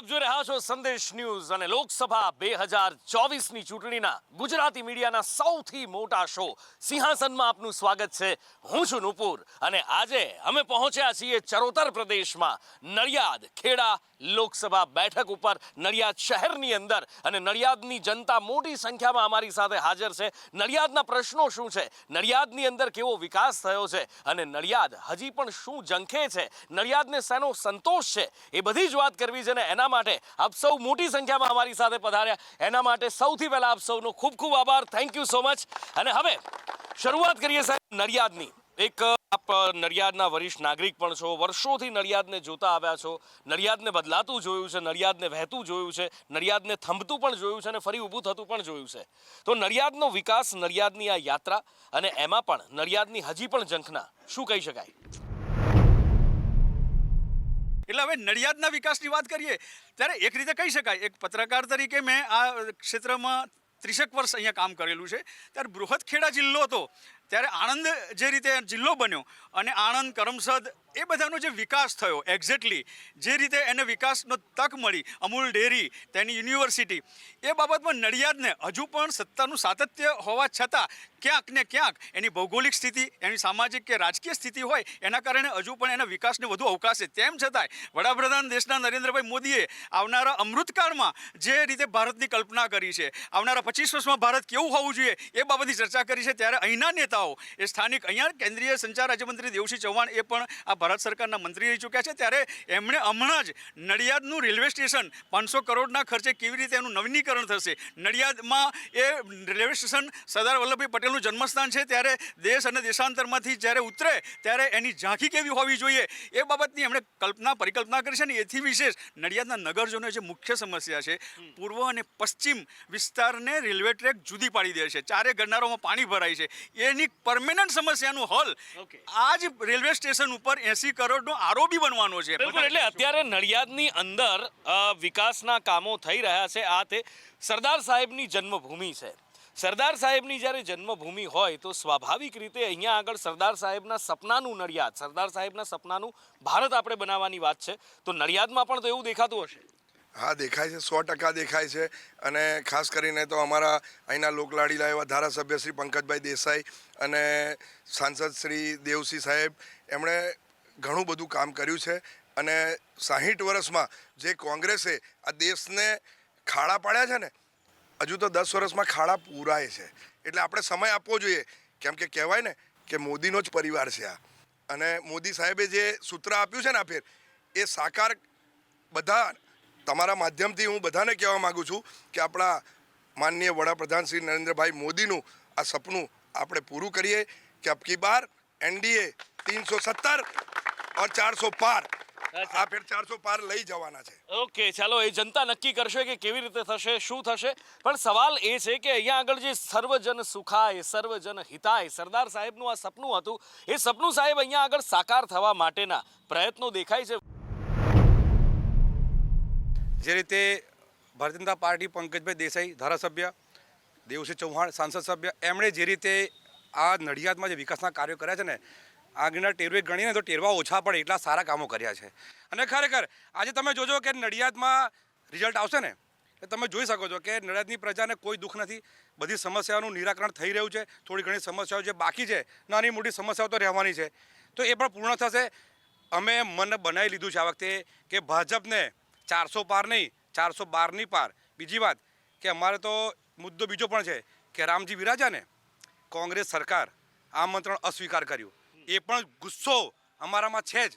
આપ જોઈ રહ્યા છો સંદેશ ન્યૂઝ અને લોકસભા 2024ની ચૂંટણીના ગુજરાતી મીડિયાના સૌથી મોટા શો સિંહાસનમાં આપનું સ્વાગત છે. હું છું નુપુર અને આજે અમે પહોંચ્યા છીએ ચરોતર પ્રદેશમાં નડિયાદ ખેડા લોકસભા બેઠક ઉપર નડિયાદ શહેરની અંદર અને નડિયાદની જનતા મોટી સંખ્યામાં અમારી સાથે હાજર છે. નડિયાદના પ્રશ્નો શું છે, નડિયાદની અંદર કેવો વિકાસ થયો છે અને નડિયાદ હજી પણ શું ઝંખે છે, નડિયાદને શેનો સંતોષ છે, એ બધી જ વાત કરવી છે ને એના માટે આપ સૌ મોટી સંખ્યામાં અમારી સાથે પધાર્યા. એના માટે સૌથી પહેલા આપ સૌનો ખૂબ ખૂબ આભાર. Thank you so much. અને હવે શરૂઆત કરીએ સાહેબ નડિયાદની. એક આપ નડિયાદના વરિષ્ઠ નાગરિક પણ છો, વર્ષોથી નડિયાદને જોતા આવ્યા છો, નડિયાદને બદલાતું જોયું છે, નડિયાદને વહેતું જોયું છે, નડિયાદને થંભતું પણ જોયું છે અને ફરી ઊભું થતું પણ જોયું છે. તો નડિયાદનો વિકાસ, નડિયાદની આ યાત્રા અને એમાં પણ નડિયાદની હજી પણ ઝંખના શું કહી શકાય? એટલે હવે નડિયાદના વિકાસની વાત કરીએ ત્યારે એક રીતે કહી શકાય, એક પત્રકાર તરીકે મેં આ ક્ષેત્રમાં 30 વર્ષ અહીંયા કામ કરેલું છે. ત્યારે બૃહદ ખેડા જિલ્લો હતો ત્યારે આણંદ જે રીતે જિલ્લો બન્યો અને આણંદ કરમસદ એ બધાનો જે વિકાસ થયો, એક્ઝેક્ટલી જે રીતે એને વિકાસનો તક મળી, અમૂલ ડેરી, તેની યુનિવર્સિટી, એ બાબતમાં નડિયાદને હજુ પણ સત્તાનું સાતત્ય હોવા છતાં ક્યાંક ને ક્યાંક એની ભૌગોલિક સ્થિતિ, એની સામાજિક કે રાજકીય સ્થિતિ હોય એના કારણે હજુ પણ એના વિકાસને વધુ અવકાશ છે. તેમ છતાંય વડાપ્રધાન દેશના નરેન્દ્રભાઈ મોદીએ આવનારા અમૃતકાળમાં જે રીતે ભારતની કલ્પના કરી છે, આવનારા 25 વર્ષમાં ભારત કેવું હોવું જોઈએ એ બાબતની ચર્ચા કરી છે. ત્યારે અહીંના નેતાઓ, એ સ્થાનિક અહીંયા કેન્દ્રીય સંચાર રાજ્યમંત્રી દેવસિંહ ચૌહાણ એ પણ આ ભારત સરકારના મંત્રી રહી ચૂક્યા છે. ત્યારે એમણે હમણાં જ નડિયાદનું રેલવે સ્ટેશન 500 કરોડના ખર્ચે કેવી રીતે એનું નવીનીકરણ થશે, નડિયાદમાં એ રેલવે સ્ટેશન સરદાર વલ્લભભાઈ પટેલનું જન્મસ્થાન છે, ત્યારે દેશ અને દેશાંતરમાંથી જ્યારે ઉતરે ત્યારે એની ઝાંખી કેવી હોવી જોઈએ એ બાબતની એમણે પરિકલ્પના કરી છે. અને એથી વિશેષ નડિયાદના નગરજનો જે મુખ્ય સમસ્યા છે, પૂર્વ અને પશ્ચિમ વિસ્તારને રેલવે ટ્રેક જુદી પાડી દે છે, ચારે ગરનારોમાં પાણી ભરાય છે, એની પરમેનન્ટ સમસ્યાનું હલ આ જ રેલવે સ્ટેશન ઉપર 80 કરોડનો આરઓબી બનવાનો છે. બિલકુલ. એટલે અત્યારે નડિયાદની અંદર વિકાસના કામો થઈ રહ્યા છે. આ તે સરદાર સાહેબની જન્મભૂમિ છે. સરદાર સાહેબની જ્યારે જન્મભૂમિ હોય તો સ્વાભાવિક રીતે અહીંયા આગળ સરદાર સાહેબના સપનાનું નડિયાદ, સરદાર સાહેબના સપનાનું ભારત આપણે બનાવવાની વાત છે. તો નડિયાદમાં પણ તો એવું દેખાતું હશે? હા, દેખાય છે, 100% દેખાય છે. અને ખાસ કરીને તો અમારા અહીંના લોકલાડીલા એવા ધારાસભ્ય શ્રી પંકજભાઈ દેસાઈ અને સાંસદ શ્રી દેવસિંહ સાહેબ, એમણે ઘણું બધું કામ કર્યું છે. અને 60 વર્ષમાં જે કોંગ્રેસે આ દેશને ખાડા પાડ્યા છે ને, હજુ તો 10 વર્ષમાં ખાડા પૂરાય છે. એટલે આપણે સમય આપવો જોઈએ. કેમ કે કહેવાય ને કે મોદીનો જ પરિવાર છે આ. અને મોદી સાહેબે જે સૂત્ર આપ્યું છે ને આ ફેર, એ સાકાર બધા તમારા માધ્યમથી હું બધાને કહેવા માગું છું કે આપણા માનનીય વડાપ્રધાન શ્રી નરેન્દ્રભાઈ મોદીનું આ સપનું આપણે પૂરું કરીએ કે અબકી બાર એનડીએ 370 और 400 પાર, આ ફેર 400 પાર લઈ જવાના છે. ઓકે, ચાલો, એ જનતા નક્કી કરશે કે કેવી રીતે થશે, શું થશે. પણ સવાલ એ છે કે અહીંયા આગળ જે સર્વજન સુખાય, સર્વજન હિતાય, સરદાર સાહેબનું આ સપનું હતું, એ સપનું સાહેબ અહીંયા આગળ સાકાર થવા માટેના પ્રયત્નો દેખાય છે. જે રીતે ભારતીય જનતા પાર્ટી પંકજભાઈ દેસાઈ ધારાસભ્ય, દેવસિંહ ચૌહાણ સાંસદ સભ્ય, એમણે જે રીતે આ નડિયાદમાં જે વિકાસના કાર્યો કર્યા છે ને, આગળના ટેરવે ગણીને તો ટેરવા ઓછા પડે એટલા સારા કામો કર્યા છે. અને ખરેખર આજે તમે જોજો કે નડિયાદમાં રિઝલ્ટ આવશે ને, એ તમે જોઈ શકો છો કે નડિયાદની પ્રજાને કોઈ દુઃખ નથી. બધી સમસ્યાઓનું નિરાકરણ થઈ રહ્યું છે. થોડી ઘણી સમસ્યાઓ જે બાકી છે, નાની મોટી સમસ્યાઓ તો રહેવાની છે, તો એ પણ પૂર્ણ થશે. અમે મન બનાવી લીધું છે આ વખતે કે ભાજપને 400 પાર નહીં, 412ની પાર. બીજી વાત કે અમારે તો મુદ્દો બીજો પણ છે કે રામજી બિરાજા ને કોંગ્રેસ સરકાર આમંત્રણ અસ્વીકાર કર્યું, એ પણ ગુસ્સો અમારામાં છે જ.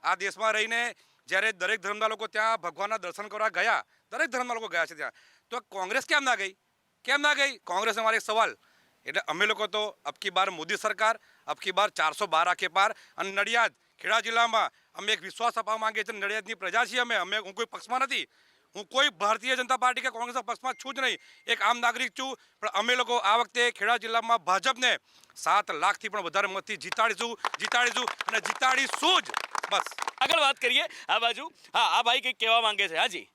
આ દેશમાં રહીને જ્યારે દરેક ધર્મના લોકો ત્યાં ભગવાનના દર્શન કરવા ગયા, દરેક ધર્મના લોકો ગયા છે ત્યાં, તો કોંગ્રેસ કેમ ના ગઈ? કેમ ના ગઈ કોંગ્રેસ? અમારો એક સવાલ. એટલે અમે લોકો તો અબકી બાર મોદી સરકાર, અબકી બાર 412 આંખે પાર. અને નડિયાદ ખેડા જિલ્લામાં અમે એક વિશ્વાસ આપવા માંગીએ છીએ. નડિયાદની પ્રજા છીએ અમે હું કોઈ પક્ષમાં નથી, હું કોઈ ભારતીય જનતા પાર્ટી કે કોંગ્રેસના પક્ષમાં છું જ નહીં, એક આમ નાગરિક છું. પણ અમે લોકો આ વખતે ખેડા જિલ્લામાં ભાજપને 7 લાખથી પણ વધારે મતથી જીતાડીશું અને જીતાડીશું જ. બસ આગળ વાત કરીએ આ બાજુ. હા, આ ભાઈ કંઈક કહેવા માંગે છે. હાજી.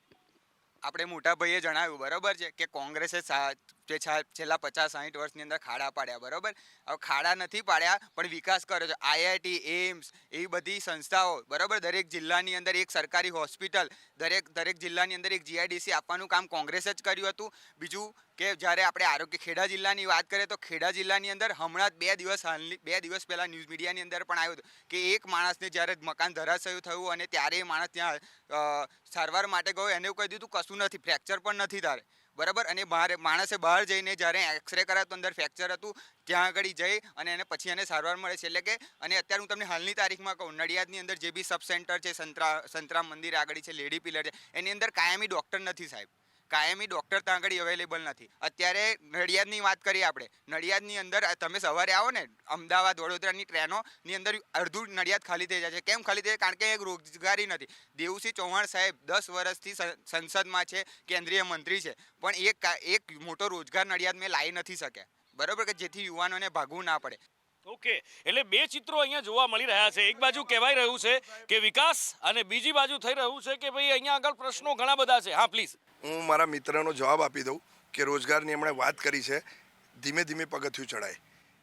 આપણે મોટા ભાઈએ જણાવ્યું બરાબર છે કે કોંગ્રેસે છેલ્લા 50-60 વર્ષની અંદર ખાડા પાડ્યા, બરાબર. હવે ખાડા નથી પાડ્યા પણ વિકાસ કર્યો છે. IIT, એમ્સ એવી બધી સંસ્થાઓ, બરાબર. દરેક જિલ્લાની અંદર એક સરકારી હોસ્પિટલ, દરેક જિલ્લાની અંદર એક GIDC આપવાનું કામ કોંગ્રેસે જ કર્યું હતું. બીજું કે જ્યારે આપણે આરોગ્ય ખેડા જિલ્લાની વાત કરીએ તો ખેડા જિલ્લાની અંદર હમણાં જ 2 દિવસ પહેલાં ન્યૂઝ મીડિયાની અંદર પણ આવ્યું હતું કે એક માણસને જ્યારે મકાન ધરાશયી થયું અને ત્યારે એ માણસ ત્યાં સારવાર માટે ગયો, એને એવું કહી દીધું કશું નથી, ફ્રેક્ચર પણ નથી તારે, બરાબર. અને માણસે બહાર જઈને જ્યારે એક્સરે કરાયો તો અંદર ફ્રેક્ચર હતું, ત્યાં આગળ જઈ અને એને પછી એને સારવાર મળે છે. એટલે કે અને અત્યારે હું તમને હાલની તારીખમાં કહું, નડિયાદની અંદર જે બી સબ સેન્ટર છે, સંતરામ મંદિર આગળ છે, લેડી પિલર છે, એની અંદર કાયમી ડૉક્ટર નથી સાહેબ, કાયમી ડૉક્ટર ત્યાં આગળ અવેલેબલ નથી. અત્યારે નડિયાદની વાત કરીએ આપણે, નડિયાદની અંદર તમે સવારે આવો ને, અમદાવાદ વડોદરાની ટ્રેનોની અંદર અડધું નડિયાદ ખાલી થઈ જાય છે. કેમ ખાલી થઈ જાય? કારણ કે એક રોજગારી નથી. દેવુસિંહ ચૌહાણ સાહેબ 10 વર્ષથી સંસદમાં છે, કેન્દ્રીય મંત્રી છે, પણ એક મોટો રોજગાર નડિયાદ લાવી નથી શક્યા, બરાબર, કે જેથી યુવાનોને ભાગવું ના પડે. ઓકે, એટલે બે ચિત્રો અહીંયા જોવા મળી રહ્યા છે. એક બાજુ કહેવાય રહ્યું છે કે વિકાસ અને બીજી બાજુ થઈ રહ્યું છે કે ભાઈ અહીંયા આગળ પ્રશ્નો ઘણા બધા છે. હા પ્લીઝ. હું મારા મિત્રનો જવાબ આપી દઉં કે રોજગારની એમણે વાત કરી છે, ધીમે ધીમે પગથિયું ચડાય.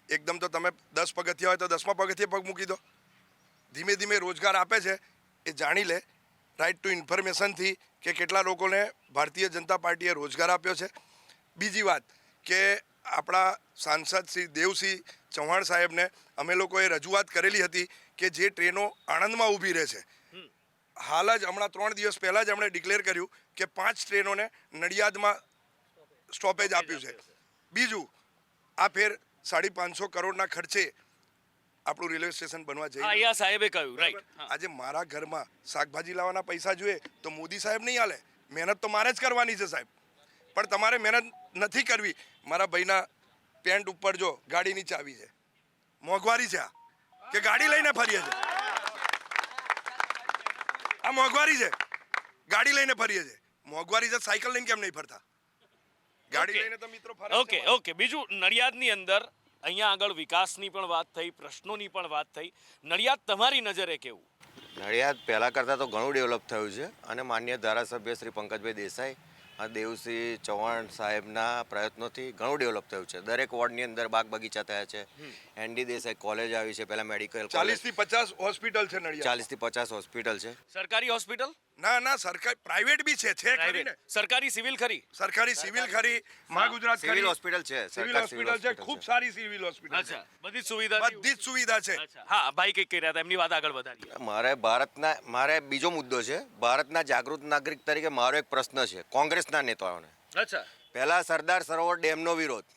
એકદમ તો તમે 10 પગથિયા હોય તો 10મા પગથિયે પગ મૂકી દો. ધીમે ધીમે રોજગાર આપે છે એ જાણી લે. રાઇટ ટુ ઇન્ફોર્મેશનથી કે કેટલા લોકોને ભારતીય જનતા પાર્ટીએ રોજગાર આપ્યો છે. બીજી વાત કે આપણા સાંસદ શ્રી દેવસિંહ ચૌહાણ સાહેબને અમે લોકોએ રજૂઆત કરેલી હતી કે જે ટ્રેનો આણંદમાં ઊભી રહે છે, હાલ જ હમણાં 3 દિવસ પહેલાં જ એમણે ડિક્લેર કર્યું કે 5 ટ્રેનોને નડિયાદમાં સ્ટોપેજ આપ્યું છે. બીજું, આ ફેર 550 કરોડના ખર્ચે આપણું રેલવે સ્ટેશન બનવા જઈ રહ્યું છે. સાહેબે કહ્યું, રાઈટ. આજે મારા ઘરમાં શાકભાજી લાવવાના પૈસા જોઈએ તો મોદી સાહેબ નહીં હાલે. મહેનત તો મારે જ કરવાની છે સાહેબ, પણ તમારે મહેનત નથી કરવી. મારા ભાઈના પેન્ટ ઉપર જો ગાડીની ચાવી છે, મોંઘવારી છે આ કે ગાડી લઈને ફરીએ છે? આ મોંઘવારી છે, ગાડી લઈને ફરીએ છે. મોંઘવારી છે, સાયકલ લઈને કેમ નહીં ફરતા? ગાડી લઈને તો મિત્રો ફરે. ઓકે. બીજું, નડિયાદની અંદર અહીંયા આગળ વિકાસની પણ વાત થઈ, પ્રશ્નોની પણ વાત થઈ. નડિયાદ તમારી નજરે કેવું? નડિયાદ પહેલાં કરતાં તો ઘણું ડેવલપ થયું છે અને માન્ય ધારાસભ્ય શ્રી પંકજભાઈ દેસાઈ દેવસિંહ ચૌહાણ સાહેબના પ્રયત્નોથી ઘણું ડેવલપ થયું છે. દરેક વોર્ડની અંદર બાગ બગીચા થયા છે. ND દેસાઈ કોલેજ આવી છે, પહેલાં મેડિકલ 40 થી 50 હોસ્પિટલ છે નડિયાદ. 40 થી 50 હોસ્પિટલ છે. સરકારી હોસ્પિટલ? ના, સરકાર પ્રાઇવેટ બી છે ખરી ને. સરકારી સિવિલ ખરી? સરકારી સિવિલ ખરી, મહા ગુજરાત ખરી, સિવિલ હોસ્પિટલ છે, સિવિલ હોસ્પિટલ છે, ખૂબ સારી સિવિલ હોસ્પિટલ છે. અચ્છા, બધી જ સુવિધા? બધી જ સુવિધા છે. હા, ભાઈ કંઈક કહી રહ્યા હતા, એમની વાત આગળ વધારીએ. મારે બીજો મુદ્દો છે. ભારતના જાગૃત નાગરિક તરીકે મારો એક પ્રશ્ન છે કોંગ્રેસના નેતાઓને. અચ્છા. પહેલા સરદાર સરોવર ડેમનો વિરોધ,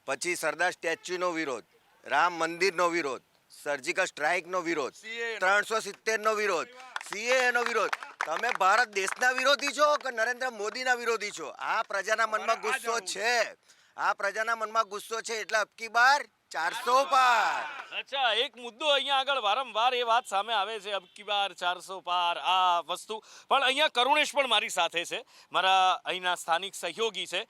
પછી સરદાર સ્ટેચ્યુનો વિરોધ, રામ મંદિરનો વિરોધ, સર્જિકલ સ્ટ્રાઇકનો વિરોધ, 370નો વિરોધ, CAA નો વિરોધ. તમે ભારત દેશના વિરોધી છો કે નરેન્દ્ર મોદીના વિરોધી છો? આ પ્રજાના મનમાં ગુસ્સો છે, આ પ્રજાના મનમાં ગુસ્સો છે, એટલે અબકી બાર 400 પાર. અચ્છા, એક મુદ્દો અહીંયા આગળ વારંવાર એ વાત સામે આવે છે, અબકી બાર 400 પાર, આ વસ્તુ. પણ અહીંયા કરુણેશ પણ મારી સાથે છે, મારા અહીંના સ્થાનિક સહયોગી છે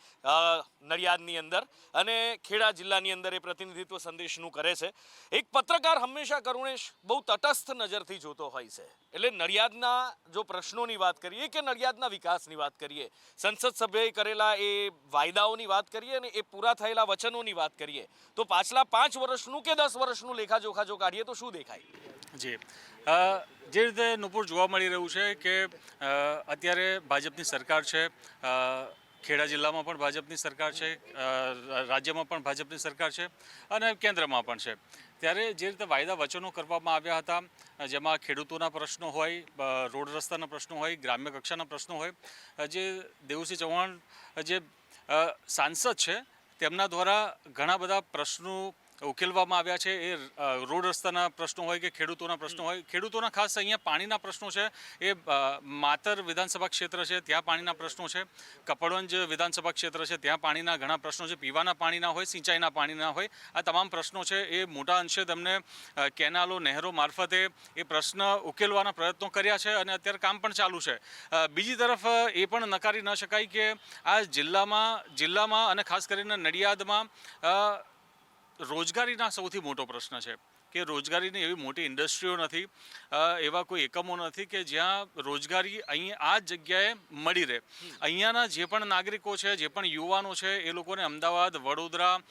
નડિયાદની અંદર, અને ખેડા જિલ્લાની અંદર એ પ્રતિનિધિત્વ સંદેશનું કરે છે. એક પત્રકાર હંમેશા, કરુણેશ, બહુ તટસ્થ નજરથી જોતો હોય છે. એટલે નડિયાદના જો પ્રશ્નોની વાત કરીએ કે નડિયાદના વિકાસની વાત કરીએ, સંસદ સભ્યએ કરેલા એ વાયદાઓની વાત કરીએ અને એ પૂરા થયેલા વચનોની વાત કરીએ, તો પાછલા 5 વર્ષનું કે 10 વર્ષનું લેખાજોખા જો કાઢીએ તો શું દેખાય? જી, જે રીતે નુપુર જોવા મળી રહ્યું છે કે અત્યારે ભાજપની સરકાર છે, ખેડા જિલ્લામાં પણ ભાજપની સરકાર છે, રાજ્યમાં પણ ભાજપની સરકાર છે અને કેન્દ્રમાં પણ છે. ત્યારે જે રીતે વાયદા વચનો કરવામાં આવ્યા હતા, જેમાં ખેડૂતોના પ્રશ્નો હોય, રોડ રસ્તાના પ્રશ્નો હોય, ગ્રામ્ય કક્ષાના પ્રશ્નો હોય, જે દેવુસિંહ ચૌહાણ જે સાંસદ છે તેમના દ્વારા ઘણા બધા પ્રશ્નો ઉકેલવામાં આવ્યા છે. એ રોડ રસ્તાના પ્રશ્નો હોય કે ખેડૂતોના પ્રશ્નો હોય. ખેડૂતોના ખાસ અહીંયા પાણીના પ્રશ્નો છે, એ માતર વિધાનસભા ક્ષેત્ર છે ત્યાં પાણીના પ્રશ્નો છે, કપડવંજ વિધાનસભા ક્ષેત્ર છે ત્યાં પાણીના ઘણા પ્રશ્નો છે, પીવાના પાણીના હોય, સિંચાઈના પાણીના હોય, આ તમામ પ્રશ્નો છે એ મોટા અંશે તેમને કેનાલો, નહેરો મારફતે એ પ્રશ્ન ઉકેલવાના પ્રયત્નો કર્યા છે અને અત્યારે કામ પણ ચાલુ છે. બીજી તરફ એ પણ નકારી ન શકાય કે આ જિલ્લામાં અને ખાસ કરીને નડિયાદમાં રોજગારીના સૌથી મોટો પ્રશ્ન છે. કે રોજગારીની એવી મોટી ઇન્ડસ્ટ્રીઓ નથી, એવા કોઈ એકમો નથી કે જ્યાં રોજગારી અહીં આ જ જગ્યાએ મળી રહે. અહીંયાના જે પણ નાગરિકો છે, જે પણ યુવાનો છે, એ લોકોને અમદાવાદ, વડોદરા,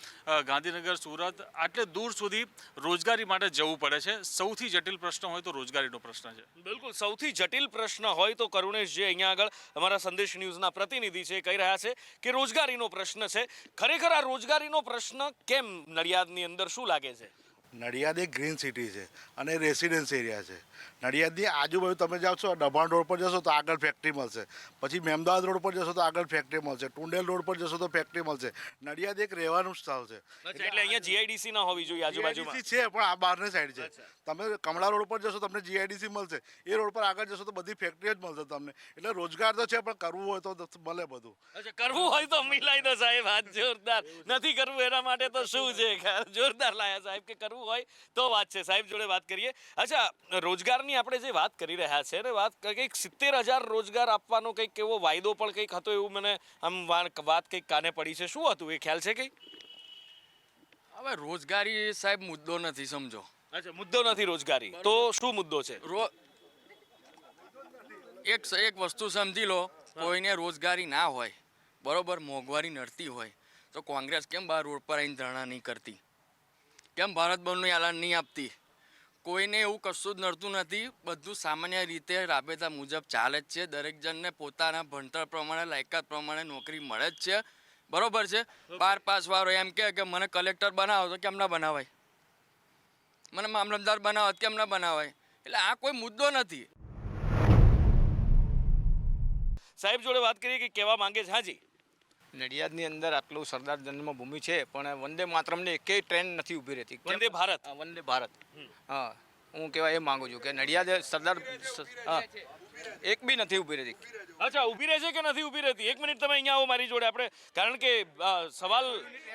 ગાંધીનગર, સુરત આટલે દૂર સુધી રોજગારી માટે જવું પડે છે. સૌથી જટિલ પ્રશ્ન હોય તો રોજગારીનો પ્રશ્ન છે. બિલકુલ, સૌથી જટિલ પ્રશ્ન હોય તો કરુણેશ જે અહીંયા આગળ અમારા સંદેશ ન્યૂઝના પ્રતિનિધિ છે કહી રહ્યા છે કે રોજગારીનો પ્રશ્ન છે. ખરેખર આ રોજગારીનો પ્રશ્ન કેમ નડિયાદની અંદર શું લાગે છે? નડિયાદ એક ગ્રીન સિટી છે અને રેસિડેન્સ એરિયા છે. નડિયાદની આજુબાજુ તમે જાઓ છો, દબાણ રોડ પર જશો તો આગળ ફેક્ટરી મળશે, પછી મેમદાવાદ રોડ પર જશો તો આગળ ફેક્ટરી મળશે, ટુંડેલ રોડ પર જશો તો ફેક્ટરી મળશે. નડિયાદ એક રહેવાનું સ્થળ છે. એટલે અહીંયા જીઆઈડીસી ના હોવી જોઈએ આજુબાજુમાં. GIDC છે પણ આ બહારની સાઈડ છે. તમે કમળા રોડ પર જશો તમને GIDC મળશે, એ રોડ પર આગળ જશો તો બધી ફેક્ટરી જ મળશે તમને. એટલે રોજગાર તો છે પણ કરવું હોય તો મળે બધું. અચ્છા, કરવું હોય તો મિલાઈ દો સાહેબ, હાથ જોરદાર. નથી કરવું એના માટે તો શું છે, જોરદાર લાયા સાહેબ કે કરવું હોય તો વાત છે. સાહેબ જોડે વાત કરીએ. અચ્છા, રોજગારની આપણે જે વાત કરી રહ્યા છે ને, વાત કંઈક 70,000 રોજગાર આપવાનો કંઈક એવો વાયદો પણ કંઈક હતો એવું મને આમ વાત કંઈક કાને પડી છે. શું હતું એ ખ્યાલ છે કંઈ? હવે રોજગારી સાહેબ મુદ્દો નથી, સમજો. અચ્છા, મુદ્દો નથી રોજગારી, તો શું મુદ્દો છે? એક વસ્તુ સમજી લો, કોઈને રોજગારી ના હોય, બરોબર, મોંઘવારી નડતી હોય તો કોંગ્રેસ કેમ બહાર રોડ પર આવીને ધરણા નહીં કરતી? કેમ ભારત બંધનું એલાન નહીં આપતી? કોઈને એવું કશું જ નડતું નથી. બધું સામાન્ય રીતે રાબેતા મુજબ ચાલે જ છે. દરેક જણને પોતાના ભણતર પ્રમાણે, લાયકાત પ્રમાણે નોકરી મળે જ છે, બરોબર છે. 12 પાસ વાળો એમ કે મને કલેક્ટર બનાવો તો કેમ ના બનાવાય, મને મામલતદાર બનાવો કેમ ના બનાવાય? એટલે આ કોઈ મુદ્દો નથી. સાહેબ જોડે વાત કરીએ કે કહેવા માંગે છે. હાજી, નડિયાદની અંદર આટલું સરદાર જન્મભૂમિ છે પણ વંદે માતરમની એકેય ટ્રેન નથી ઊભી રહેતી. વંદે ભારત. હા, વંદે ભારત. હા, હું કહેવા એ માંગુ છું કે નડિયાદ સરદાર હા એક બી નથી ઊભી રહેતી. અચ્છા, ઊભી રહે છે કે નથી ઊભી રહેતી? એક મિનિટ તમે અહીંયા આવો મારી જોડે, આપણે કારણ કે સવાલ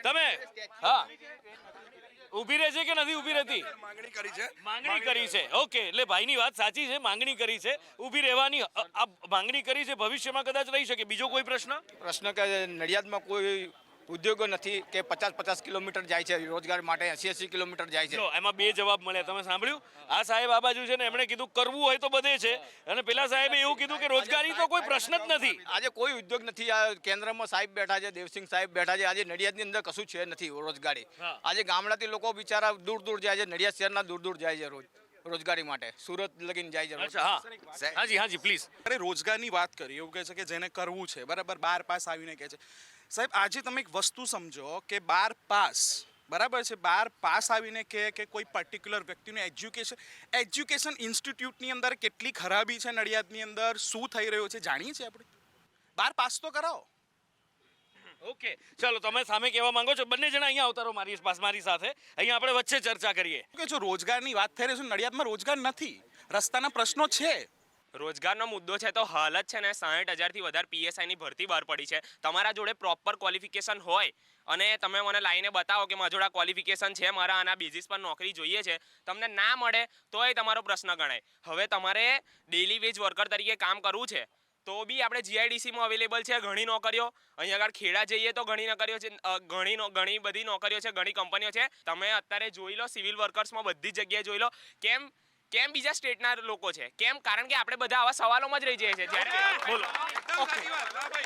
તમે હા ઊભી રહે છે કે નથી ઊભી રહેતી? માંગણી કરી છે. માંગણી કરી છે. ઓકે, એટલે ભાઈની વાત સાચી છે, માંગણી કરી છે ઊભી રહેવાની. આ માંગણી કરી છે, ભવિષ્યમાં કદાચ રહી શકે. બીજો કોઈ પ્રશ્ન? પ્રશ્ન કે નડિયાદમાં કોઈ ઉદ્યોગો નથી કે 50-50 કિલોમીટર જાય છે રોજગાર માટે, 80-80 કિલોમીટર જાય છે. જો એમાં બે જવાબ મળ્યા, તમે સાંભળ્યું? આ સાહેબ આ બાજુ છે ને, એમણે કીધું કરવું હોય તો બધે છે, અને પેલા સાહેબે એવું કીધું કે રોજગારી તો કોઈ પ્રશ્ન જ નથી. આજે કોઈ ઉદ્યોગ નથી. આ કેન્દ્રમાં સાહેબ બેઠા છે, દેવસિંહ સાહેબ બેઠા છે. આજે નડિયાદની અંદર કશું છે નથી રોજગારી. આજે ગામડાથી લોકો બિચારા દૂર દૂર જાય છે, નડિયાદ શહેરના દૂર દૂર જાય છે રોજગારી માટે, સુરત લગીને જાય છે. અચ્છા, હા હાજી હાજી પ્લીઝ. અરે રોજગારની વાત કરી, એવું કહે છે કે જેને કરવું છે, બરાબર, 12 પાસ આવીને કહે છે. સાહેબ આજે તમે એક વસ્તુ સમજો કે 12 પાસ, બરાબર છે, 12 પાસ આવીને કે કોઈ પર્ટિક્યુલર વ્યક્તિનું એજ્યુકેશન ઇન્સ્ટિટ્યૂટની અંદર કેટલી ખરાબી છે નડિયાદની અંદર, શું થઈ રહ્યું છે જાણીએ છીએ આપણે. 12 પાસ તો કરાવો. ઓકે, ચાલો તમે સામે કહેવા માંગો છો, બંને જણા અહીંયા આવતા રહો મારી સાથે, અહીંયા આપણે વચ્ચે ચર્ચા કરીએ. કે જો રોજગારની વાત થઈ રહી છે, નડિયાદમાં રોજગાર નથી, રસ્તાના પ્રશ્નો છે. રોજગારનો મુદ્દો છે તો હાલ જ છે ને 60,000થી વધારે PSIની ભરતી બહાર પડી છે. તમારા જોડે પ્રોપર ક્વોલિફિકેશન હોય અને તમે મને લાઈને બતાવો કે મારા જોડે ક્વોલિફિકેશન છે, મારા આના બેઝિસ પર નોકરી જોઈએ છે, તમને ના મળે તો એ તમારો પ્રશ્ન ગણાય. હવે તમારે ડેલી વેજ વર્કર તરીકે કામ કરવું છે તો બી આપણે GIDCમાં અવેલેબલ છે ઘણી નોકરીઓ. અહીંયા આગળ ખેડા જઈએ તો ઘણી નોકરીઓ છે, ઘણી બધી નોકરીઓ છે, ઘણી કંપનીઓ છે. તમે અત્યારે જોઈ લો સિવિલ વર્કર્સમાં બધી જગ્યાએ જોઈ લો. કેમ બીજા સ્ટેટના લોકો છે? કેમ? કારણ કે આપણે બધા આવા સવાલોમાં જ રહી જઈએ છીએ. જ્યારે બોલો.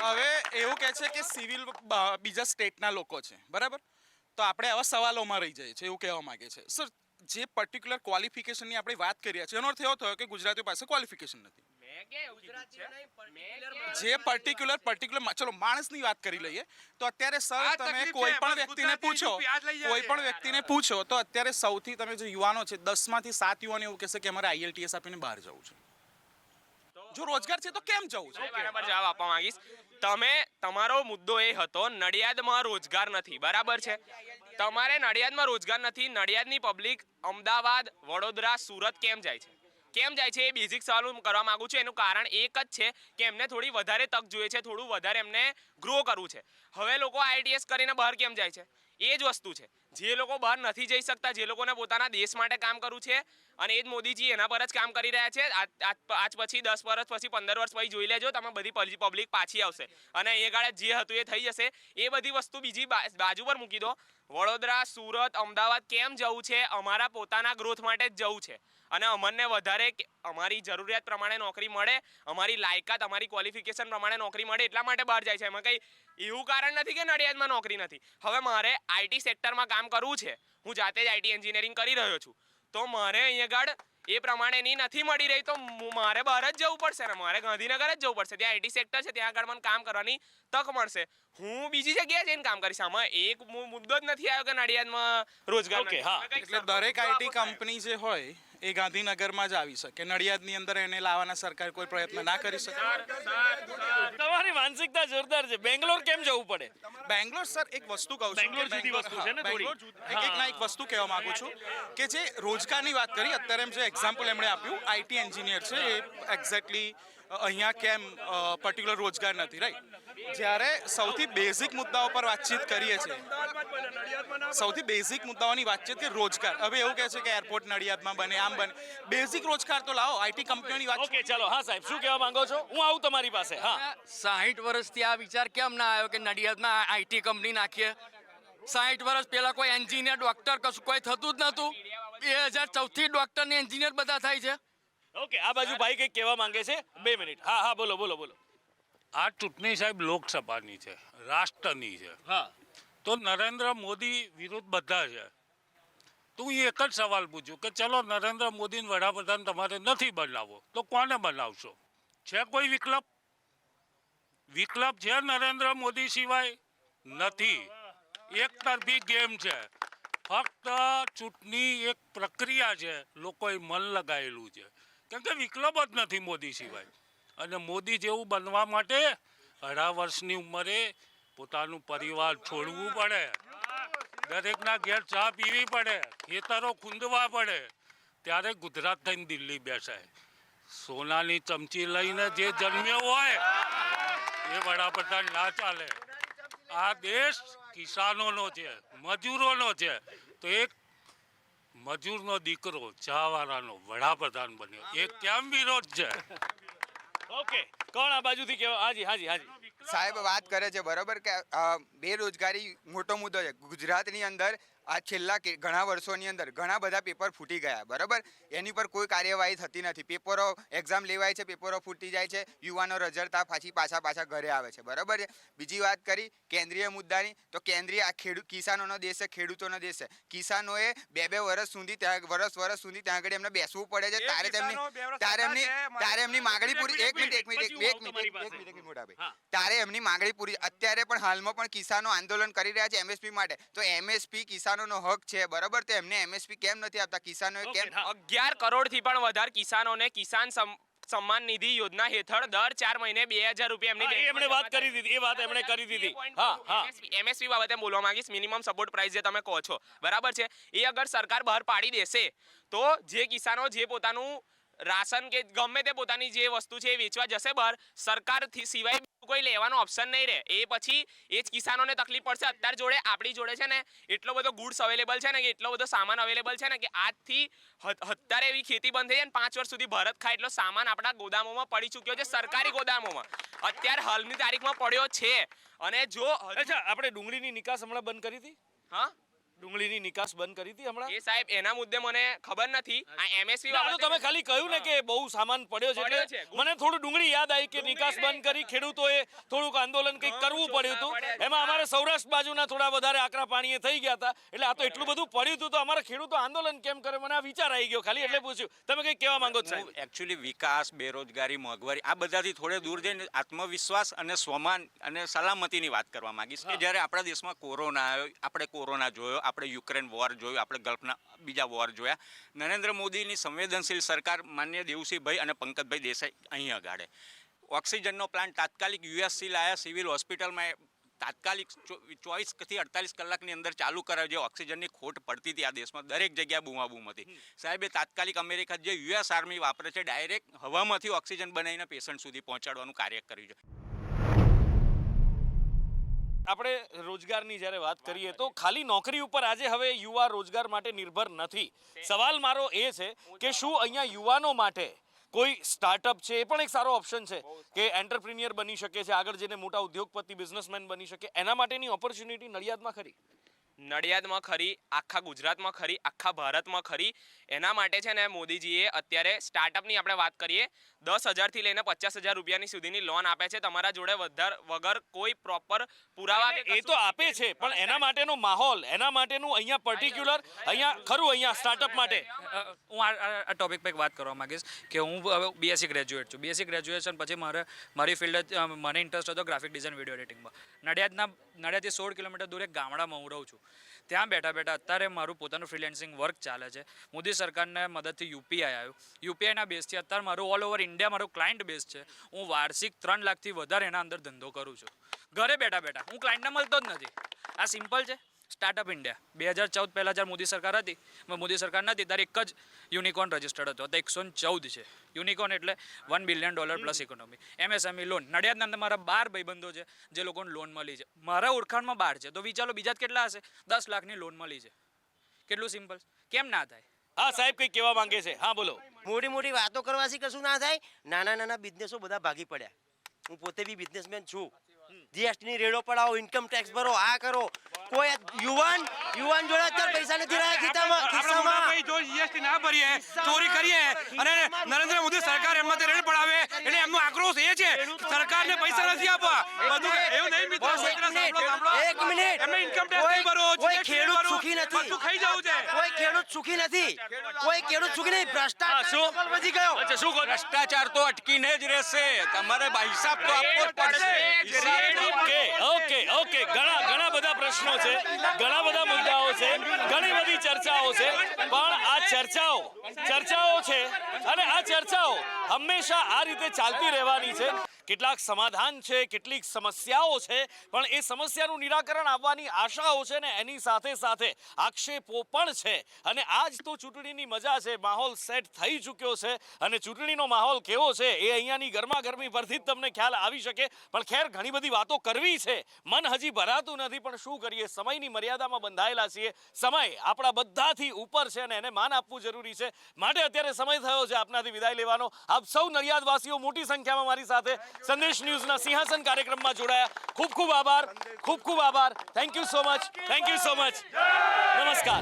હવે એવું કહે છે કે સિવિલ બીજા સ્ટેટના લોકો છે, બરાબર, તો આપણે આવા સવાલોમાં રહી જઈએ છીએ એવું કહેવા માંગે છે. સર, જે પર્ટિક્યુલર ક્વોલિફિકેશનની આપણે વાત કરીએ છીએ એનો અર્થ એવો થયો કે ગુજરાતીઓ પાસે ક્વોલિફિકેશન નથી. જે પર્ટિક્યુલર ચલો માણસની વાત કરી લઈએ તો અત્યારે સર તમે કોઈ પણ વ્યક્તિને પૂછો તો અત્યારે સૌથી તમે જે યુવાનો છે 10માંથી 7 યુવાનો એવું કહેશે કે અમારે IELTS આપીને બહાર જવું છે. જો રોજગાર છે તો કેમ જવું છે? બરાબર જવાબ આપવા માંગીશ. તમારો મુદ્દો એ હતો નડિયાદમાં રોજગાર નથી, બરાબર છે. તમારે નડિયાદમાં રોજગાર નથી, નડિયાદની પબ્લિક અમદાવાદ, વડોદરા, સુરત કેમ જાય છે? એ બેઝિક સવાલ હું કરવા માંગુ છું. એનું કારણ એક જ છે કે એમને થોડી વધારે તક જોઈએ છે, થોડું વધારે એમને ગ્રો કરવું છે. હવે લોકો IELTS કરીને બહાર કેમ જાય છે? એ જ વસ્તુ છે. જે લોકો બહાર નથી જઈ શકતા, જે લોકોને પોતાના દેશ માટે કામ કરવું છે, અને એ જ મોદીજી એના પર જ કામ કરી રહ્યા છે. આજ પછી 10 વર્ષ પછી 15 વર્ષ પછી જોઈ લેજો, તમે બધી પબ્લિક પાછી આવશે અને એ ગાળે જે હતું એ થઈ જશે. એ બધી વસ્તુ બીજી બાજુ પર મૂકી દો. વડોદરા, સુરત, અમદાવાદ કેમ જવું છે? અમારા પોતાના ગ્રોથ માટે જ જવું છે, અને અમને વધારે અમારી જરૂરિયાત પ્રમાણે નોકરી મળે, અમારી લાયકાત, અમારી ક્વોલિફિકેશન પ્રમાણે નોકરી મળે એટલા માટે બહાર જાય છે. એમાં કંઈ એવું કારણ નથી કે નડિયાદમાં નોકરી નથી. હવે મારે આઈટી સેક્ટરમાં કામ કરવું છે, હું જાતે જ આઈટી એન્જિનિયરિંગ કરી રહ્યો છું, તો મારે અહીંયા આગળ એ પ્રમાણેની નથી મળી રહી, તો મારે બહાર જ જવું પડશે ને મારે ગાંધીનગર જ જવું પડશે. ત્યાં આઈટી સેક્ટર છે, ત્યાં આગળ મને કામ કરવાની તક મળશે. હું બીજી જગ્યાએ જઈને કામ કરીશ. આમાં એક મુદ્દો જ નથી આવ્યો કે નડિયાદમાં રોજગાર નથી. એટલે દરેક આઈટી કંપની જે હોય એ ગાંધીનગરમાં જ આવી શકે, નડિયાદની અંદર એને લાવવાના સરકાર કોઈ પ્રયત્ન ના કરી શકે. તમારી માનસિકતા જોરદાર છે. બેંગ્લોર કેમ જવું પડે? બેંગ્લોર સર, એક વસ્તુ કહું છું, બેંગ્લોર જુદી વસ્તુ છે ને થોડી. એક વસ્તુ કહેવા માંગુ છું કે જે રોજગારની વાત કરી, અત્યારે એમ જે એક્ઝામ્પલ એમણે આપ્યું, આઈટી એન્જિનિયર છે, એ એક્ઝેક્ટલી અહીંયા કેમ પર્ટિક્યુલર રોજગાર નથી, રાઈટ? જ્યારે સૌથી બેઝિક મુદ્દાઓ પર વાતચીત કરીએ છીએ, સૌથી બેઝિક મુદ્દાઓની વાતચીત કે રોજગાર. હવે એવું કહે છે કે એરપોર્ટ નડિયાદમાં બને, આમ બને. બેઝિક રોજગાર તો લાવો. આઈટી કંપનીઓની વાત. ઓકે, ચાલો. હા સાહેબ, શું કહેવા માંગો છો? હું આવું તમારી પાસે. હા, 60 વર્ષથી આ વિચાર કેમ ના આવ્યો કે નડિયાદમાં આઈટી કંપની નાખીએ? 60 વર્ષ પહેલા કોઈ એન્જિનિયર, ડોક્ટર કશું કોઈ થતું જ નહોતું. 2014 ડોક્ટર ને એન્જિનિયર બધા થાય છે. ઓકે, આ બાજુ ભાઈ કંઈક કહેવા માંગે છે. 2 મિનિટ. હા હા, બોલો બોલો બોલો. આ ચૂંટણી સાહેબ લોકસભાની છે, રાષ્ટ્રની છે. હા, તો નરેન્દ્ર મોદી વિરુદ્ધ બધા છે. તો હું એક જ સવાલ પૂછું કે ચલો નરેન્દ્ર મોદીને વડાપ્રધાન તમારે નથી બનાવવો, તો કોને બનાવશો? છે કોઈ વિકલ્પ? વિકલ્પ છે નરેન્દ્ર મોદી સિવાય? નથી. એક તરફી ગેમ છે. ફક્ત ચૂંટણી એક પ્રક્રિયા છે, લોકોએ મન લગાવેલું છે, કેમ કે વિકલ્પ જ નથી મોદી સિવાય. અને મોદી જેવું બનવા માટે 18 વર્ષની ઉંમરે પોતાનું પરિવાર છોડવું પડે, દરેકના ઘેર ચા પીવી પડે, ખેતરો ખૂંદવા પડે, ત્યારે ગુજરાત થઈને દિલ્હી બેસાય. સોનાની ચમચી લઈને જે જન્મ્યો હોય એ વડાપ્રધાન ના ચાલે. આ દેશ કિસાનોનો છે, મજૂરોનો છે. તો એક મજૂરનો દીકરો ચાવાળાનો વડાપ્રધાન બન્યો, એ કેમ વિરોધ છે? ઓકે, કોણ આ બાજુથી કહેવા? હાજી હાજી હાજી. સાહેબ વાત કરે છે બરોબર કે બેરોજગારી મોટો મુદ્દો છે ગુજરાતની અંદર. આ છેલ્લા ઘણા વર્ષોની અંદર ઘણા બધા પેપર ફૂટી ગયા, બરાબર? એની પર કોઈ કાર્યવાહી થતી નથી. પેપરો એક્ઝામ લેવાય છે, પેપરો ફૂટી જાય છે, યુવાનો રઝળતા પાછા ઘરે આવે છે, બરાબર છે? બીજી વાત કરી કેન્દ્રીય મુદ્દાની, તો કેન્દ્રીય આ કિસાનોનો દેશ છે, ખેડૂતોનો દેશ છે. કિસાનોએ 2 વર્ષ સુધી વર્ષ સુધી ત્યાં આગળ એમને બેસવું પડે છે. તારે એમની માગણી પૂરી. એક મિનિટ મોટા ભાઈ, તારે એમની માગણી પૂરી. અત્યારે પણ હાલમાં પણ કિસાનો આંદોલન કરી રહ્યા છે એમએસપી માટે. તો એમએસપી કિસાનોનો હક છે, બરાબર? તો એમને એમએસપી કેમ નથી આપતા? કિસાનોએ કેમ 11 કરોડથી પણ વધારે કિસાનોને કિસાન સન્માન નિધિ યોજના હેઠળ દર 4 મહિને 2000 રૂપિયા એમણે વાત કરી દીધી. એ વાત એમણે કરી દીધી. હા હા, એમએસપી બાબતે બોલવા માંગીશ. મિનિમમ સપોર્ટ પ્રાઇસ જે તમે કહો છો, બરાબર છે, એ અગર સરકાર બહાર પાડી દેશે તો જે કિસાનો જે પોતાનું રાશન કે ગમે તે પોતાની જે વસ્તુ છે એ વેચવા જશે બહાર, સરકારથી સિવાય કોઈ લેવાનો ઓપ્શન નહીં રહે. એ પછી એ જ કિસાનોને તકલીફ પડશે. અત્યારે આપણી જોડે છે ને એટલો બધો ગુડ્સ અવેલેબલ છે ને, કે એટલો બધો સામાન અવેલેબલ છે ને, કે આજથી અત્યારે એવી ખેતી બંધ થઈ જાય ને 5 વર્ષ સુધી ભારત ખાય એટલો સામાન આપણા ગોદામોમાં પડી ચૂક્યો છે, સરકારી ગોદામોમાં અત્યારે હાલની તારીખમાં પડ્યો છે. અને જો અચ્છા, આપણે ડુંગળીની નિકાસ હમણાં બંધ કરી હતી. હા, ડુંગળીની નિકાસ બંધ કરી હતી હમણાં. એ સાહેબ એના મુદ્દે મને ખબર નથી. આ એમએસપી ના, તમે ખાલી કહ્યું ને કે બહુ સામાન પડ્યો છે, એટલે મને થોડું ડુંગળી યાદ આવી કે નિકાસ બંધ કરી ખેડૂતોએ થોડુંક આંદોલન કંઈક કરવું પડ્યું હતું. એમાં અમારે સૌરાષ્ટ્ર બાજુના થોડા વધારે આકરા પાણીએ થઈ ગયા હતા, એટલે આ તો એટલું બધું પડ્યું હતું, તો અમારા ખેડૂતો આંદોલન કેમ કરે? મને આ વિચાર આવી ગયો ખાલી, એટલે પૂછ્યું. તમે કંઈક કહેવા માંગો છો સાહેબ? એકચ્યુઅલી વિકાસ, બેરોજગારી, મોંઘવારી આ બધાથી થોડે દૂર જઈને આત્મવિશ્વાસ અને સ્વમાન અને સલામતીની વાત કરવા માંગીશ કે જ્યારે આપણા દેશમાં કોરોના આવ્યો, આપણે કોરોના જોયો, આપણે યુક્રેન વોર જોયું, આપણે ગલ્ફના બીજા વોર જોયા. નરેન્દ્ર મોદીની સંવેદનશીલ સરકાર માન્ય દેવસિંહભાઈ અને પંકજભાઈ દેસાઈ અહીં અગાડે ઓક્સિજનનો પ્લાન્ટ તાત્કાલિક યુએસથી લાયા, સિવિલ હોસ્પિટલમાં તાત્કાલિક 24 થી 48 કલાકની અંદર ચાલુ કરાવ્યો. જે ઓક્સિજનની ખોટ પડતી હતી આ દેશમાં, દરેક જગ્યાએ બૂમાબૂમ હતી. સાહેબે તાત્કાલિક અમેરિકા જે યુએસ આર્મી વાપરે છે, ડાયરેક્ટ હવામાંથી ઓક્સિજન બનાવીને પેશન્ટ સુધી પહોંચાડવાનું કાર્ય કર્યું છે. આપણે રોજગારની જ્યારે વાત કરીએ તો ખાલી નોકરી ઉપર આજે હવે યુવા રોજગાર માટે નિર્ભર નથી. સવાલ મારો એ છે કે શું અહીંયા યુવાનો માટે કોઈ સ્ટાર્ટઅપ છે એ પણ એક સારો ઓપ્શન છે કે એન્ટરપ્રિન્યોર બની શકે છે, આગળ જઈને મોટા ઉદ્યોગપતિ બિઝનેસમેન બની શકે, એના માટેની ઓપોર્ચ્યુનિટી નડિયાદમાં ખરી? નડિયાદમાં ખરી, આખા ગુજરાતમાં ખરી, આખા ભારતમાં ખરી. એના માટે છે ને મોદીજીએ અત્યારે સ્ટાર્ટઅપની આપણે વાત કરીએ 10,000 થી લઈને 50,000 રૂપિયાની સુધીની લોન આપે છે તમારા જોડે વગર કોઈ પ્રોપર પુરાવા કે એ તો આપે છે, પણ એના માટેનો માહોલ, એના માટેનું અહીંયા પર્ટિક્યુલર અહીંયા ખરું અહીંયા સ્ટાર્ટઅપ માટે. હું આ ટોપિક પર એક વાત કરવા માંગીશ કે હું બીએસસી ગ્રેજ્યુએટ છું. બીએસસી ગ્રેજ્યુએશન પછી મારી ફિલ્ડ મને ઇન્ટરેસ્ટ હતો ગ્રાફિક ડિઝાઇન વિડીયો એડિટિંગમાં. નડિયાદથી 16 કિલોમીટર દૂર એક ગામડામાં હું રહું છું. ત્યાં બેઠા અત્યારે મારું પોતાનું ફ્રીલેન્સિંગ વર્ક ચાલે છે. મોદી સરકારને મદદથી યુપીઆઈ આવ્યું. યુપીઆઈના બેઝથી અત્યારે મારું ઓલ ઓવર ઇન્ડિયા મારું ક્લાયન્ટ બેઝ છે. હું વાર્ષિક 3 લાખથી વધારે એના અંદર ધંધો કરું છું ઘરે બેઠા. હું ક્લાયન્ટને મળતો જ નથી. આ સિમ્પલ છે. સ્ટાર્ટઅપ ઇન્ડિયા 2014 પહેલાં જ્યારે મોદી સરકાર હતી, મોદી સરકાર નથી ત્યારે એક જ યુનિકોર્ન રજિસ્ટર્ડ હતો, તો 114 છે. યુનિકોર્ન એટલે $1 billion plus economy. MSME loan નડિયાદના અંદર મારા 12 ભાઈબંધો છે જે લોકોને લોન મળી છે. મારા ઓળખાણમાં 12 છે, તો વિચારો બીજા કેટલા હશે? 10 લાખની લોન મળી છે. કેટલું સિમ્પલ, કેમ ના થાય? હા સાહેબ કંઈક કહેવા માંગે છે, હા બોલો. મોટી વાતો કરવાથી કશું ના થાય. નાના બિઝનેસો બધા ભાગી પડ્યા. હું પોતે બી બિઝનેસમેન છું. જીએસટી ની રેડો પડાવો, ઇન્કમ ટેક્સ ભરો, આ કરો. કોઈ યુવાન જોડે અત્યારે પૈસા નથી રહ્યા ખિસ્સામાં. જો જીએસટી ના ભરીએ, ચોરી કરીએ અને નરેન્દ્ર મોદી સરકાર એમાં રેડ પડાવે એટલે એમનો આક્રોશ એ છે સરકારને પૈસા નથી આપવા. બધું એવું નહીં મિત્રો. એક મિનિટ. એમને ઇન્કમ ટેક્સ નહીં ભરો, કોઈ ખેડૂત સુખી નથી. બધું ખાઈ જવું છે. કોઈ ખેડૂત સુખી નથી. ભ્રષ્ટાચાર વધી ગયો. અચ્છા શું કહો? ભ્રષ્ટાચાર તો અટકીને જ રહેશે. તમારે હિસાબ તો આપવો જ પડશે. ઓકે ઘણા બધા પ્રશ્નો છે, ઘણા બધા મુદ્દાઓ છે, ઘણી બધી ચર્ચાઓ છે, પણ આ ચર્ચાઓ છે અને આ ચર્ચાઓ હંમેશા આ રીતે ચાલતી રહેવાની છે. કેટલાક સમાધાન છે, કેટલીક સમસ્યાઓ છે, પણ એ સમસ્યાનું નિરાકરણ આવવાની આશાઓ છે ને એની સાથે આક્ષેપો પણ છે. અને આજ તો ચૂંટણીની મજા છે, માહોલ સેટ થઈ ચૂક્યો છે અને ચૂંટણીનો માહોલ કેવો છે એ અહીંયાની ગરમાગરમી પરથી જ તમને ખ્યાલ આવી શકે. પણ ખેર ઘણી બધી વાતો કરવી છે, મન હજી ભરાતું નથી, પણ શું કરીએ, સમયની મર્યાદામાં બંધાયેલા છીએ. સમય આપણા બધાથી ઉપર છે અને એને માન આપવું જરૂરી છે. માટે અત્યારે સમય થયો છે આપનાથી વિદાય લેવાનો. આપ સૌ નડિયાદવાસીઓ મોટી સંખ્યામાં મારી સાથે સંદેશ ન્યૂઝના સિંહાસન કાર્યક્રમમાં જોડાયા. ખૂબ આભાર. Thank you so much. નમસ્કાર.